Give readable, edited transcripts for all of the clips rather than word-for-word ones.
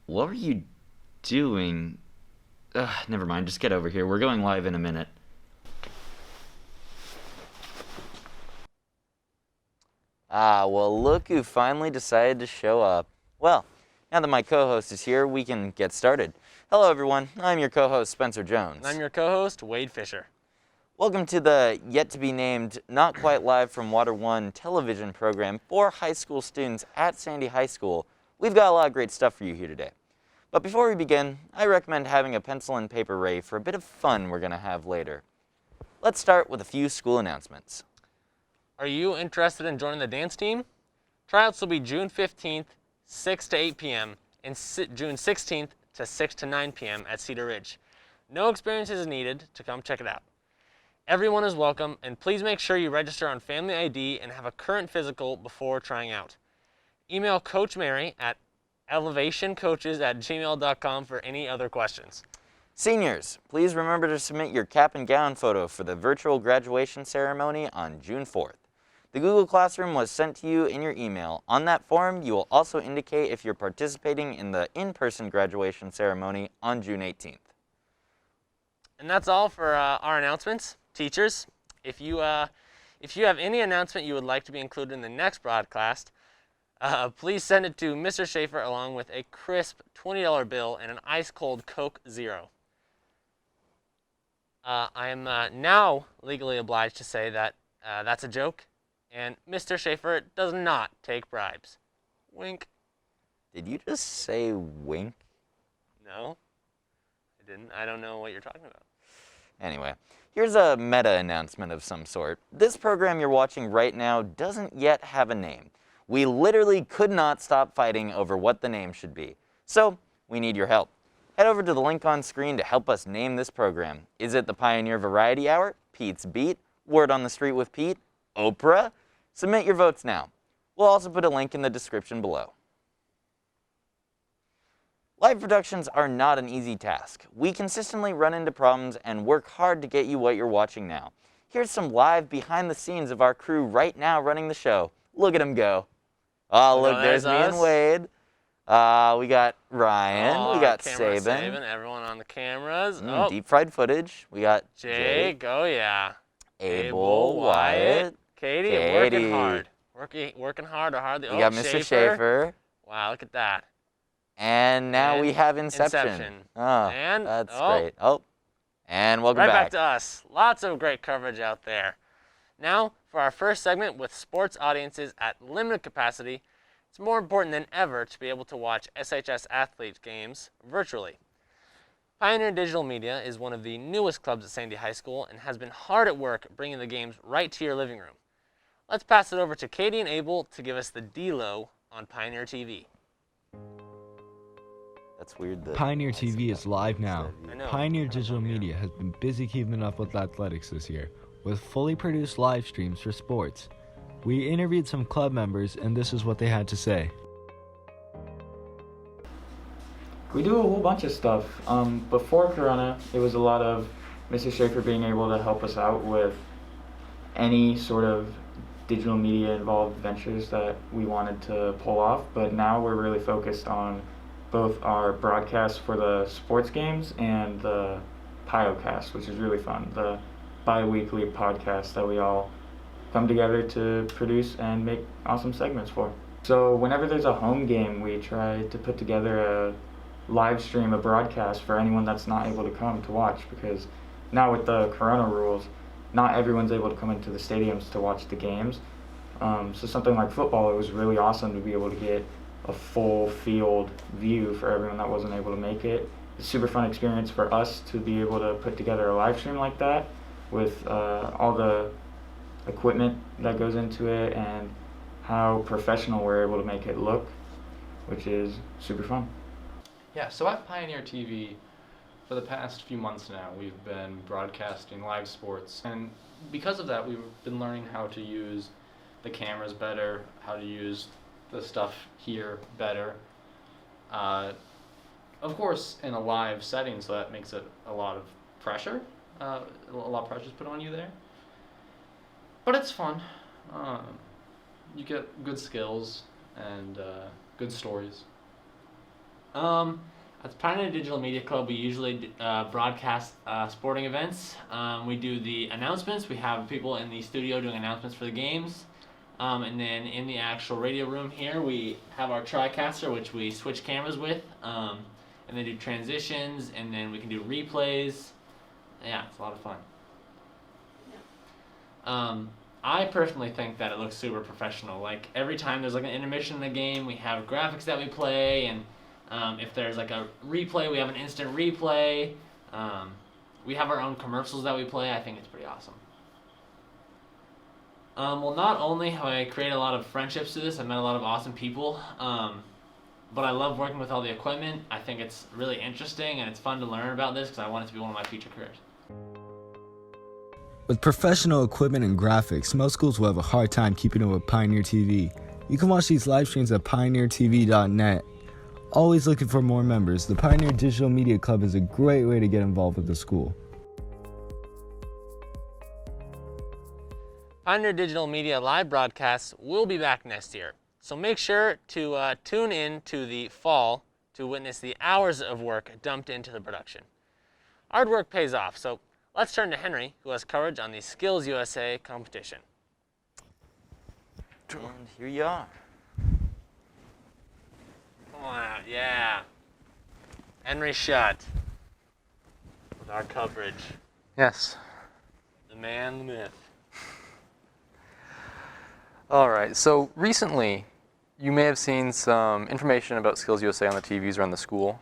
What were you doing? Never mind. Just get over here. We're going live in a minute. Well, look who finally decided to show up. Well, now that my co-host is here, we can get started. Hello, everyone. I'm your co-host, Spencer Jones. And I'm your co-host, Wade Fisher. Welcome to the yet-to-be-named, not quite live from Water One television program for high school students at Sandy High School. We've got a lot of great stuff for you here today. But before we begin, I recommend having a pencil and paper ready for a bit of fun we're going to have later. Let's start with a few school announcements. Are you interested in joining the dance team? Tryouts will be June 15th, 6 to 8 p.m. and June 16th to 6 to 9 p.m. at Cedar Ridge. No experience is needed to come check it out. Everyone is welcome, and please make sure you register on Family ID and have a current physical before trying out. Email Coach Mary at elevationcoaches@gmail.com for any other questions. Seniors, please remember to submit your cap and gown photo for the virtual graduation ceremony on June 4th. The Google Classroom was sent to you in your email. On that form, you will also indicate if you're participating in the in-person graduation ceremony on June 18th. And that's all for our announcements. Teachers, if you have any announcement you would like to be included in the next broadcast, please send it to Mr. Schaefer along with a crisp $20 bill and an ice-cold Coke Zero. I am now legally obliged to say that that's a joke, and Mr. Schaefer does not take bribes. Wink. Did you just say wink? No, I didn't. I don't know what you're talking about. Anyway, here's a meta announcement of some sort. This program you're watching right now doesn't yet have a name. We literally could not stop fighting over what the name should be. So, we need your help. Head over to the link on screen to help us name this program. Is it the Pioneer Variety Hour, Pete's Beat, Word on the Street with Pete, Oprah? Submit your votes now. We'll also put a link in the description below. Live productions are not an easy task. We consistently run into problems and work hard to get you what you're watching now. Here's some live behind the scenes of our crew right now running the show. Look at them go. Oh, look, there's me and Wade. We got Ryan, we got Saban. Everyone on the cameras. Deep fried footage. We got Jake, oh yeah. Abel, Wyatt, Katie. Working hard. Working hard or hardly. We got Mr. Schaefer. Wow, look at that. And now we have Inception. Oh, and that's great. Oh, and welcome right back to us. Lots of great coverage out there. Now, for our first segment with sports audiences at limited capacity, it's more important than ever to be able to watch SHS athlete games virtually. Pioneer Digital Media is one of the newest clubs at Sandy High School and has been hard at work bringing the games right to your living room. Let's pass it over to Katie and Abel to give us the D-Lo on Pioneer TV. That's weird. Pioneer TV is live now. I know. Pioneer Digital Media has been busy keeping up with athletics this year, with fully produced live streams for sports. We interviewed some club members, and this is what they had to say. We do a whole bunch of stuff. Before Corona, it was a lot of Mr. Schaefer being able to help us out with any sort of digital media involved ventures that we wanted to pull off, but now we're really focused on both our broadcasts for the sports games and the Piocast, which is really fun, the bi-weekly podcast that we all come together to produce and make awesome segments for. So whenever there's a home game, we try to put together a live stream, a broadcast for anyone that's not able to come to watch, because now with the Corona rules, not everyone's able to come into the stadiums to watch the games. So something like football, it was really awesome to be able to get a full field view for everyone that wasn't able to make it. It's a super fun experience for us to be able to put together a live stream like that with all the equipment that goes into it and how professional we're able to make it look, which is super fun. Yeah, so at Pioneer TV, for the past few months now, we've been broadcasting live sports, and because of that, we've been learning how to use the cameras better, how to use the stuff here better. Of course, in a live setting, so that makes it a lot of pressure. A lot of pressure is put on you there. But it's fun. You get good skills and good stories. At the Pioneer Digital Media Club, we usually broadcast sporting events. We do the announcements. We have people in the studio doing announcements for the games. And then in the actual radio room here, we have our TriCaster, which we switch cameras with. And then do transitions, and then we can do replays. Yeah, it's a lot of fun. I personally think that it looks super professional. Like, every time there's like an intermission in the game, we have graphics that we play, and if there's like a replay, we have an instant replay. We have our own commercials that we play. I think it's pretty awesome. Well, not only have I created a lot of friendships through this, I've met a lot of awesome people, but I love working with all the equipment. I think it's really interesting, and it's fun to learn about this because I want it to be one of my future careers. With professional equipment and graphics, most schools will have a hard time keeping up with Pioneer TV. You can watch these live streams at pioneertv.net. Always looking for more members, the Pioneer Digital Media Club is a great way to get involved with the school. Pioneer Digital Media live broadcasts will be back next year, so make sure to tune in to the fall to witness the hours of work dumped into the production. Hard work pays off, so let's turn to Henry, who has coverage on the Skills USA competition. And here you are. Come on out, yeah. Henry Schutt with our coverage. Yes. The man, the myth. All right. So recently, you may have seen some information about Skills USA on the TVs around the school.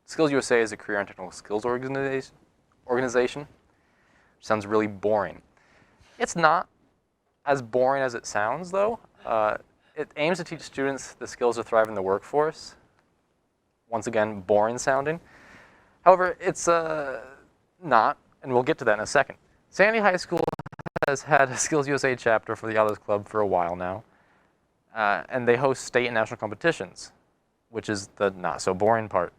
Skills USA is a career and technical skills organization. Sounds really boring. It's not as boring as it sounds, though. It aims to teach students the skills to thrive in the workforce. Once again, boring sounding. However, it's not, and we'll get to that in a second. Sandy High School has had a Skills USA chapter for the Autos Club for a while now, and they host state and national competitions, which is the not so boring part.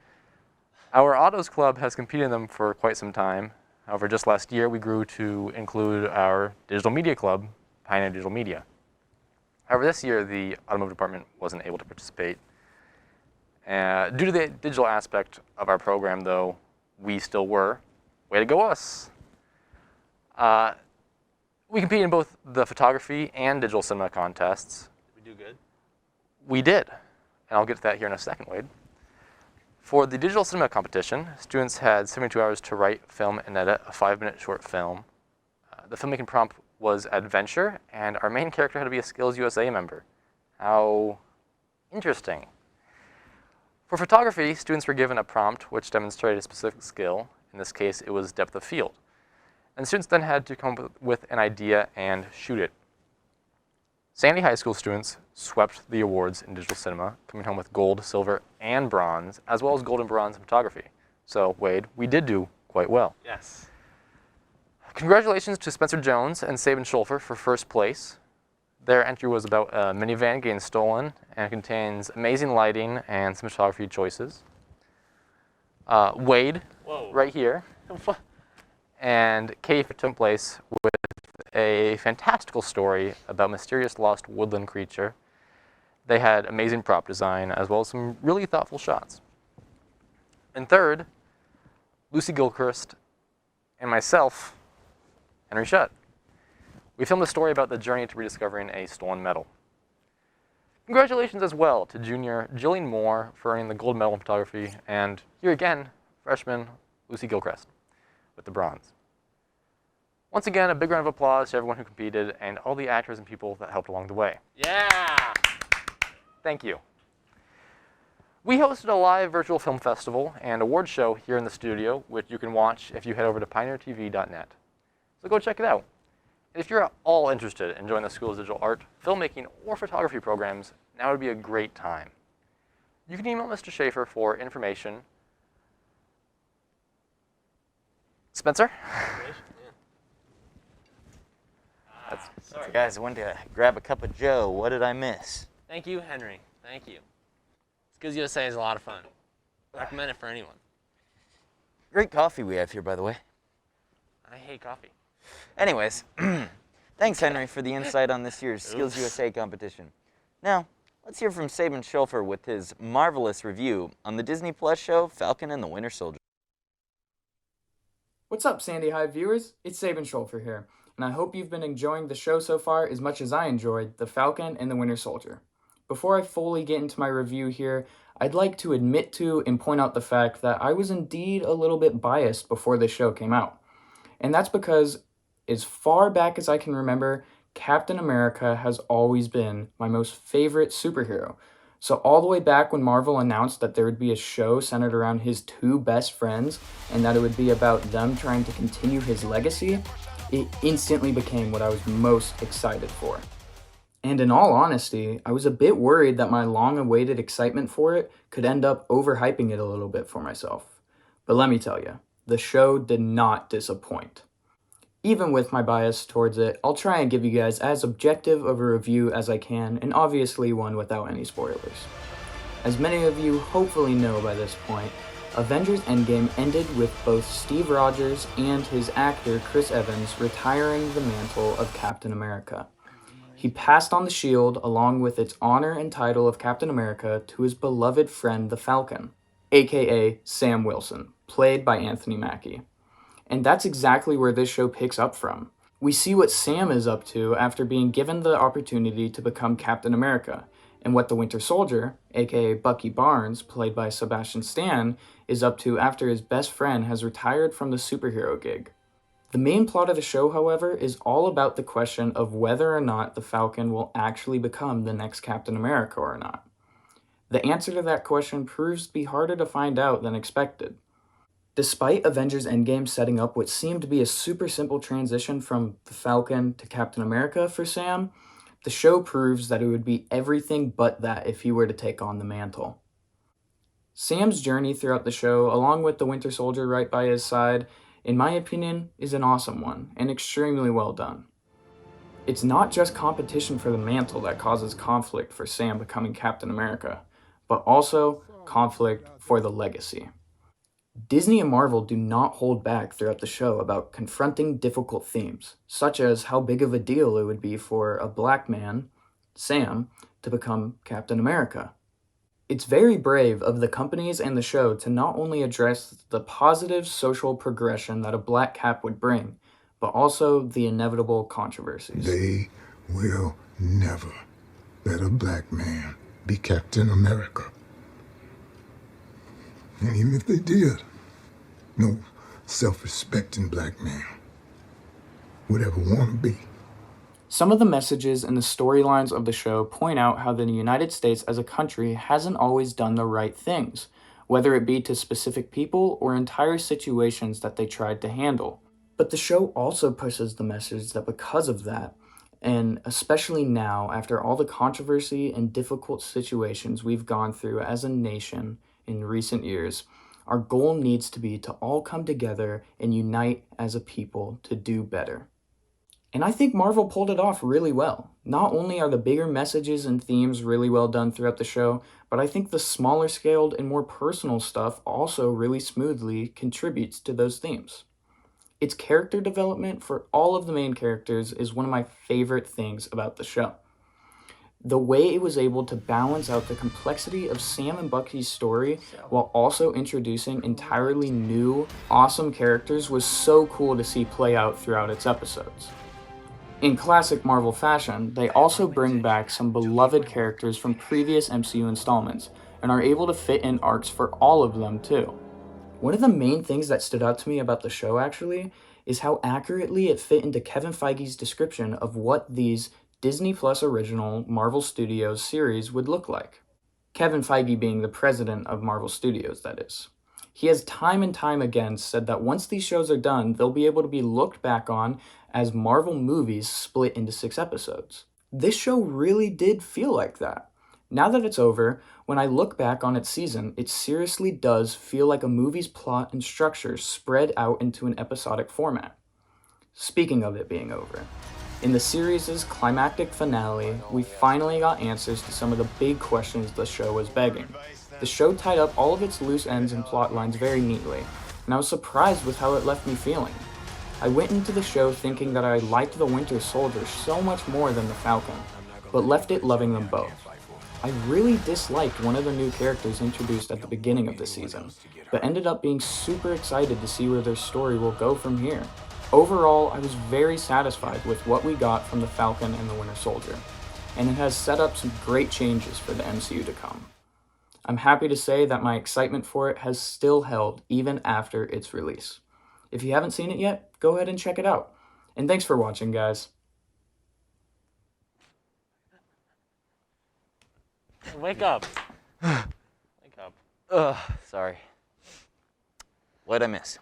Our Autos Club has competed in them for quite some time. However, just last year we grew to include our Digital Media Club, Pioneer Digital Media. However, this year the automotive department wasn't able to participate. Due to the digital aspect of our program, though, we still were. Way to go us! We competed in both the photography and digital cinema contests. Did we do good? We did, and I'll get to that here in a second, Wade. For the digital cinema competition, students had 72 hours to write, film, and edit a 5-minute short film. The filmmaking prompt was adventure, and our main character had to be a Skills USA member. How interesting. For photography, students were given a prompt which demonstrated a specific skill. In this case, it was depth of field. And students then had to come up with an idea and shoot it. Sandy High School students swept the awards in digital cinema, coming home with gold, silver, and bronze, as well as gold and bronze in photography. So, Wade, we did do quite well. Yes. Congratulations to Spencer Jones and Sabin Schulfer for first place. Their entry was about a minivan getting stolen and contains amazing lighting and some photography choices. Wade, Whoa. right here, and Katie took place with a fantastical story about mysterious lost woodland creature. They had amazing prop design as well as some really thoughtful shots. And third, Lucy Gilchrist and myself, Henry Schutt. We filmed a story about the journey to rediscovering a stolen medal. Congratulations as well to junior Jillian Moore for earning the gold medal in photography, and here again, freshman Lucy Gilchrist with the bronze. Once again, a big round of applause to everyone who competed and all the actors and people that helped along the way. Yeah. Thank you. We hosted a live virtual film festival and award show here in the studio, which you can watch if you head over to pioneertv.net. So go check it out. And if you're at all interested in joining the school's digital art, filmmaking, or photography programs, now would be a great time. You can email Mr. Schaefer for information. Spencer? Sorry, guys, I went to grab a cup of Joe. What did I miss? Thank you, Henry. Thank you. Skills USA is a lot of fun. Recommend it for anyone. Great coffee we have here, by the way. I hate coffee. Anyways, thanks, Henry, for the insight on this year's Skills USA competition. Now, Let's hear from Saban Schulfer with his marvelous review on the Disney Plus show Falcon and the Winter Soldier. What's up, Sandy Hive viewers? It's Saban Schulfer here, and I hope you've been enjoying the show so far as much as I enjoyed The Falcon and the Winter Soldier. Before I fully get into my review here, I'd like to admit to and point out the fact that I was indeed a little bit biased before this show came out. And that's because, as far back as I can remember, Captain America has always been my most favorite superhero. So all the way back when Marvel announced that there would be a show centered around his two best friends and that it would be about them trying to continue his legacy, it instantly became what I was most excited for. And in all honesty, I was a bit worried that my long-awaited excitement for it could end up overhyping it a little bit for myself. But let me tell you, the show did not disappoint. Even with my bias towards it, I'll try and give you guys as objective of a review as I can, and obviously one without any spoilers. As many of you hopefully know by this point, Avengers Endgame ended with both Steve Rogers and his actor Chris Evans retiring the mantle of Captain America. He passed on the shield along with its honor and title of Captain America to his beloved friend the Falcon, aka Sam Wilson, played by Anthony Mackie. And that's exactly where this show picks up from. We see what Sam is up to after being given the opportunity to become Captain America, and what the Winter Soldier, aka Bucky Barnes, played by Sebastian Stan, is up to after his best friend has retired from the superhero gig. The main plot of the show, however, is all about the question of whether or not the Falcon will actually become the next Captain America or not. The answer to that question proves to be harder to find out than expected. Despite Avengers Endgame setting up what seemed to be a super simple transition from the Falcon to Captain America for Sam, the show proves that it would be everything but that if he were to take on the mantle. Sam's journey throughout the show, along with the Winter Soldier right by his side, in my opinion, is an awesome one and extremely well done. It's not just competition for the mantle that causes conflict for Sam becoming Captain America, but also conflict for the legacy. Disney and Marvel do not hold back throughout the show about confronting difficult themes, such as how big of a deal it would be for a black man, Sam, to become Captain America. It's very brave of the companies and the show to not only address the positive social progression that a black cap would bring, but also the inevitable controversies. They will never let a black man be Captain America. And even if they did, no self-respecting black man would ever want to be. Some of the messages and the storylines of the show point out how the United States as a country hasn't always done the right things, whether it be to specific people or entire situations that they tried to handle. But the show also pushes the message that because of that, and especially now after all the controversy and difficult situations we've gone through as a nation in recent years, our goal needs to be to all come together and unite as a people to do better. And I think Marvel pulled it off really well. Not only are the bigger messages and themes really well done throughout the show, but I think the smaller scaled and more personal stuff also really smoothly contributes to those themes. Its character development for all of the main characters is one of my favorite things about the show. The way it was able to balance out the complexity of Sam and Bucky's story while also introducing entirely new, awesome characters was so cool to see play out throughout its episodes. In classic Marvel fashion, they also bring back some beloved characters from previous MCU installments, and are able to fit in arcs for all of them too. One of the main things that stood out to me about the show actually is how accurately it fit into Kevin Feige's description of what these Disney Plus original Marvel Studios series would look like. Kevin Feige being the president of Marvel Studios, that is. He has time and time again said that once these shows are done, they'll be able to be looked back on as Marvel movies split into 6 episodes. This show really did feel like that. Now that it's over, when I look back on its season, it seriously does feel like a movie's plot and structure spread out into an episodic format. Speaking of it being over, in the series' climactic finale, we finally got answers to some of the big questions the show was begging. The show tied up all of its loose ends and plot lines very neatly, and I was surprised with how it left me feeling. I went into the show thinking that I liked the Winter Soldier so much more than the Falcon, but left it loving them both. I really disliked one of the new characters introduced at the beginning of the season, but ended up being super excited to see where their story will go from here. Overall, I was very satisfied with what we got from the Falcon and the Winter Soldier, and it has set up some great changes for the MCU to come. I'm happy to say that my excitement for it has still held even after its release. If you haven't seen it yet, go ahead and check it out. And thanks for watching, guys. Wake up. Wake up. Ugh, sorry. What'd I miss?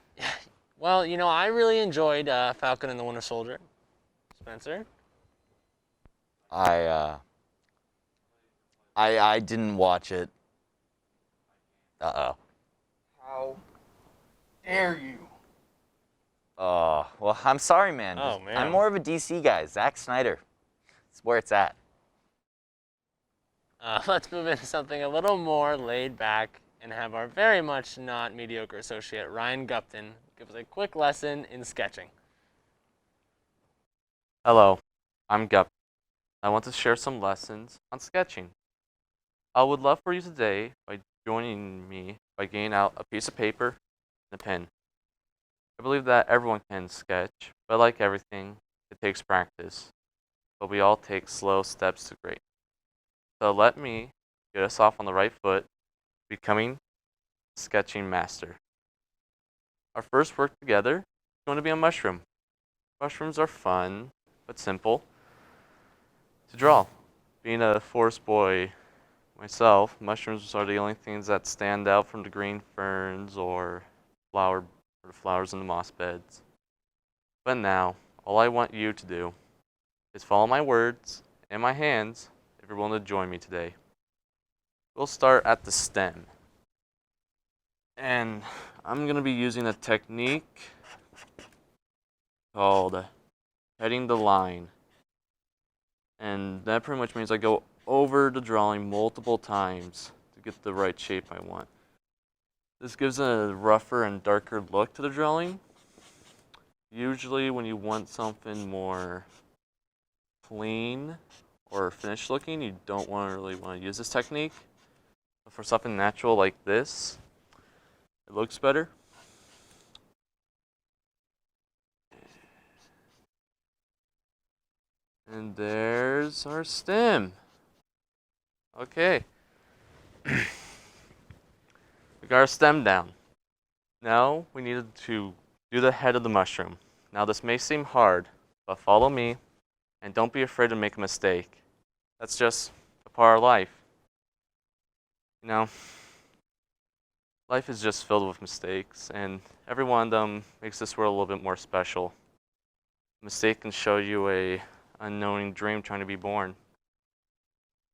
Well, you know, I really enjoyed Falcon and the Winter Soldier. Spencer? I didn't watch it. Uh-oh. How dare you? Oh, well, I'm sorry, man. Oh, man. I'm more of a DC guy. Zack Snyder. It's where it's at. Let's move into something a little more laid back and have our very much not mediocre associate, Ryan Gupton, give us a quick lesson in sketching. Hello, I'm Gup. I want to share some lessons on sketching. I would love for you today by joining me by getting out a piece of paper and a pen. I believe that everyone can sketch, but like everything, it takes practice. But we all take slow steps to great. So let me get us off on the right foot, becoming a sketching master. Our first work together is going to be a mushroom. Mushrooms are fun, but simple to draw. Being a forest boy myself, mushrooms are the only things that stand out from the green ferns or the flowers in the moss beds. But now, all I want you to do is follow my words and my hands if you're willing to join me today. We'll start at the stem. And I'm going to be using a technique called heading the line. And that pretty much means I go over the drawing multiple times to get the right shape I want. This gives a rougher and darker look to the drawing. Usually when you want something more clean or finished looking, you don't really want to use this technique. But for something natural like this, it looks better. And there's our stem. Okay. We got our stem down. Now we needed to do the head of the mushroom. Now this may seem hard, but follow me and don't be afraid to make a mistake. That's just a part of life. You know, life is just filled with mistakes, and every one of them makes this world a little bit more special. A mistake can show you a unknowing dream trying to be born.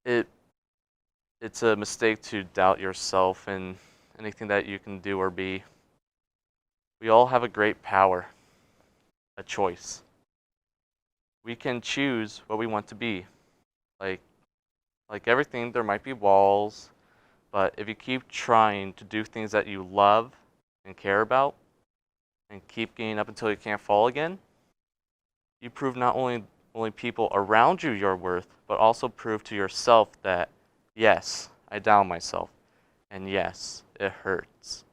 It's a mistake to doubt yourself and anything that you can do or be. We all have a great power, a choice. We can choose what we want to be. Like everything, there might be walls, but if you keep trying to do things that you love and care about, and keep getting up until you can't fall again, you prove not only people around you your worth, but also prove to yourself that, yes, I doubt myself, and yes, it hurts.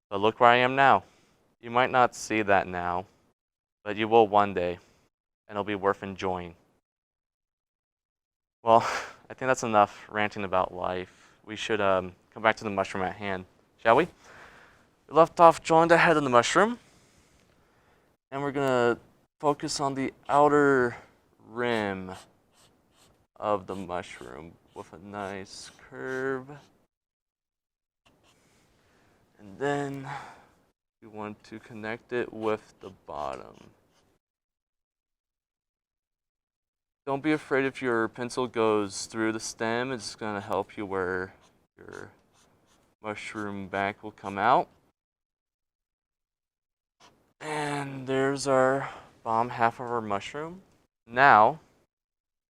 But look where I am now. You might not see that now, but you will one day, and it'll be worth enjoying. Well, I think that's enough ranting about life. We should come back to the mushroom at hand, shall we? We left off drawing the head of the mushroom, and we're gonna focus on the outer rim of the mushroom with a nice curve. And then we want to connect it with the bottom. Don't be afraid if your pencil goes through the stem. It's going to help you where your mushroom back will come out. And there's our bottom half of our mushroom. Now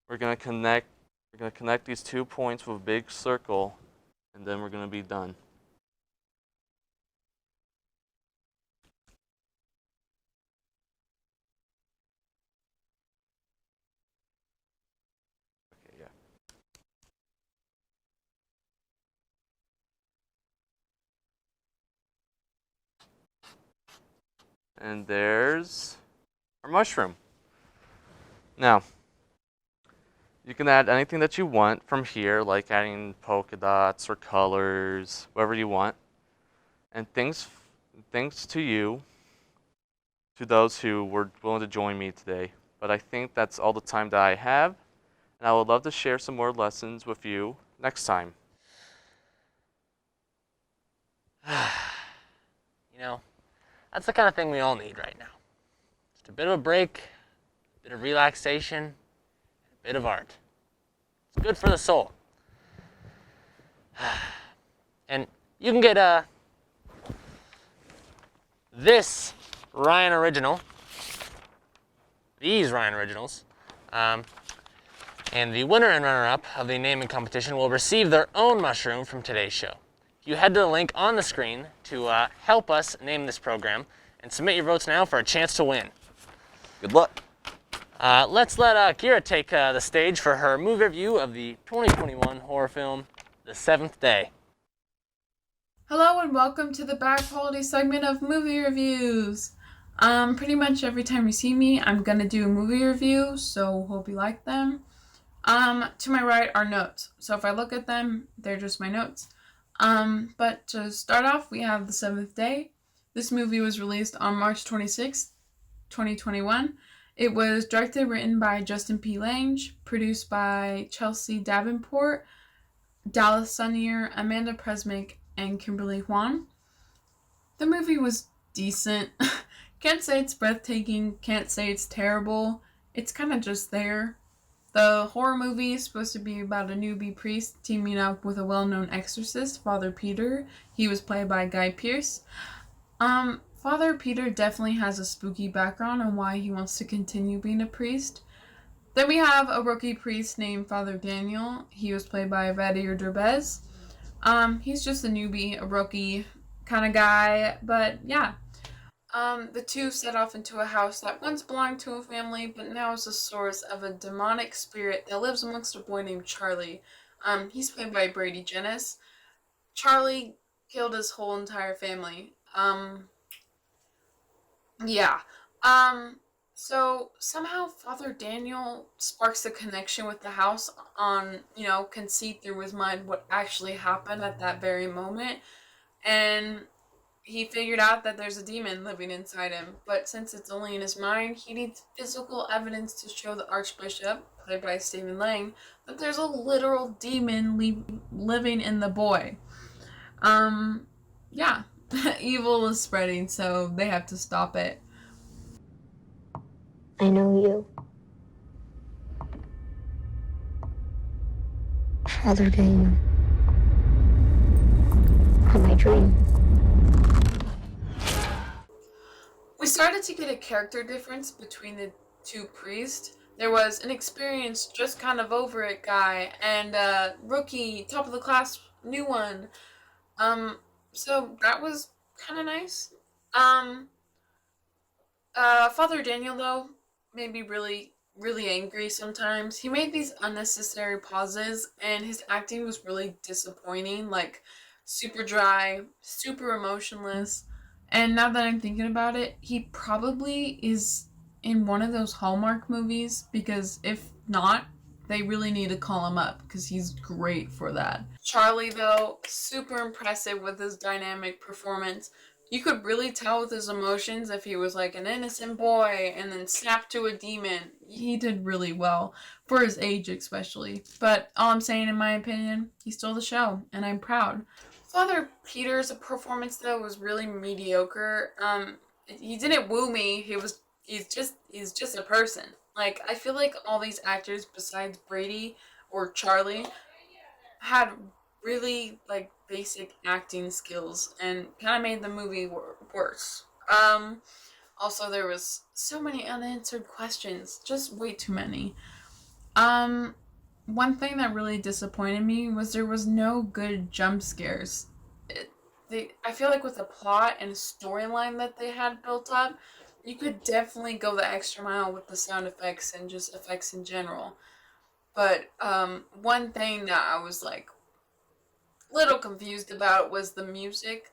we're going to connect these 2 points with a big circle, and then we're going to be done. Okay, yeah. And there's our mushroom. Now, you can add anything that you want from here, like adding polka dots or colors, whatever you want. And thanks to you, to those who were willing to join me today. But I think that's all the time that I have, and I would love to share some more lessons with you next time. You know, that's the kind of thing we all need right now. Just a bit of a break, a bit of relaxation, and a bit of art. It's good for the soul. And you can get this Ryan Original, these Ryan Originals, and the winner and runner-up of the naming competition will receive their own mushroom from today's show. You head to the link on the screen to help us name this program and submit your votes now for a chance to win. Good luck. Let's let Kira take the stage for her movie review of the 2021 horror film, The Seventh Day. Hello and welcome to the bad quality segment of movie reviews. Pretty much every time you see me, I'm gonna do a movie review, so hope you like them. To my right are notes, so if I look at them, they're just my notes. But to start off, we have The Seventh Day. This movie was released on March 26th, 2021. It was directed and written by Justin P. Lange, produced by Chelsea Davenport, Dallas Sunnier, Amanda Presmick, and Kimberly Huan. The movie was decent. Can't say it's breathtaking, can't say it's terrible. It's kind of just there. The horror movie is supposed to be about a newbie priest teaming up with a well-known exorcist, Father Peter. He was played by Guy Pearce. Father Peter definitely has a spooky background on why he wants to continue being a priest. Then we have a rookie priest named Father Daniel. He was played by Vadir Derbez. He's just a newbie, a rookie kind of guy, but yeah. The two set off into a house that once belonged to a family, but now is the source of a demonic spirit that lives amongst a boy named Charlie. He's played by Brady Jennis. Charlie killed his whole entire family. Yeah. So somehow Father Daniel sparks a connection with the house can see through his mind what actually happened at that very moment. And he figured out that there's a demon living inside him, but since it's only in his mind, he needs physical evidence to show the Archbishop, played by Stephen Lang, that there's a literal demon living in the boy. Yeah, evil is spreading, so they have to stop it. I know you. Father Daniel. From my dream. We started to get a character difference between the two priests. There was an experienced, just kind of over it guy, and a rookie, top of the class, new one. So that was kind of nice. Father Daniel, though, made me really, really angry sometimes. He made these unnecessary pauses, and his acting was really disappointing, like super dry, super emotionless. And now that I'm thinking about it, he probably is in one of those Hallmark movies, because if not, they really need to call him up because he's great for that. Charlie, though, super impressive with his dynamic performance. You could really tell with his emotions if he was like an innocent boy and then snapped to a demon. He did really well, for his age especially. But all I'm saying, in my opinion, he stole the show, and I'm proud. Father Peter's performance, though, was really mediocre. He didn't woo me. He's just a person. Like, I feel like all these actors besides Brady or Charlie had really, like, basic acting skills and kind of made the movie worse. Also, there was so many unanswered questions. Just way too many. One thing that really disappointed me was there was no good jump scares. I feel like with the plot and storyline that they had built up, you could definitely go the extra mile with the sound effects and just effects in general. But one thing that I was like little confused about was the music.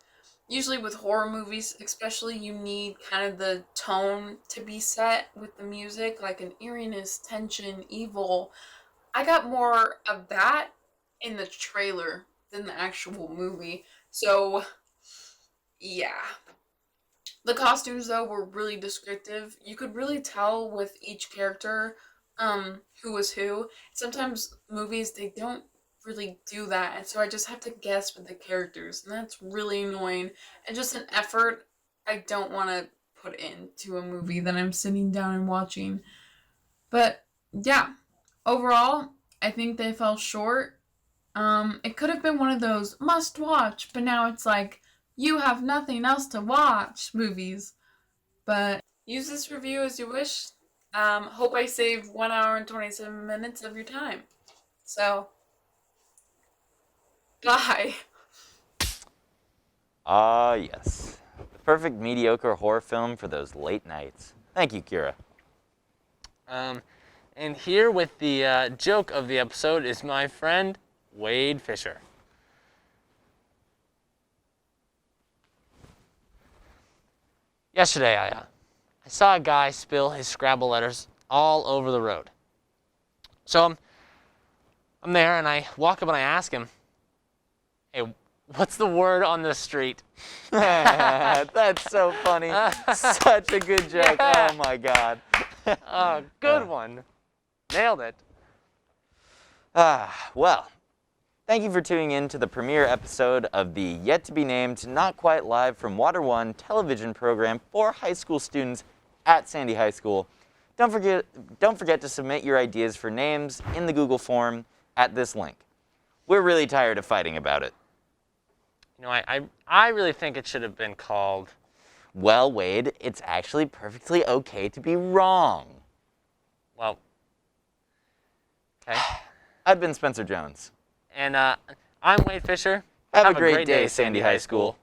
usually with horror movies, especially, you need kind of the tone to be set with the music, like an eeriness, tension, evil. I got more of that in the trailer than the actual movie. So, yeah. The costumes, though, were really descriptive. You could really tell with each character who was who. Sometimes movies, they don't really do that, and so I just have to guess with the characters, and that's really annoying, and just an effort I don't want to put into a movie that I'm sitting down and watching. But, yeah, overall, I think they fell short. It could have been one of those must watch, but now it's like, you have nothing else to watch movies. But use this review as you wish. Hope I saved 1 hour and 27 minutes of your time. So, bye. Ah, yes. The perfect mediocre horror film for those late nights. Thank you, Kira. And here with the joke of the episode is my friend, Wade Fisher. Yesterday, I saw a guy spill his Scrabble letters all over the road. So I'm there, and I walk up and I ask him, "Hey, what's the word on the street?" That's so funny. Such a good joke. Yeah. Oh my God. Good one. Nailed it. Well, thank you for tuning in to the premiere episode of the yet-to-be-named, not quite live from Water One television program for high school students at Sandy High School. Don't forget to submit your ideas for names in the Google form at this link. We're really tired of fighting about it. You know, I really think it should have been called... Well, Wade, it's actually perfectly okay to be wrong. Well, okay. I've been Spencer Jones. And I'm Wade Fisher. Have a great day, Sandy High School.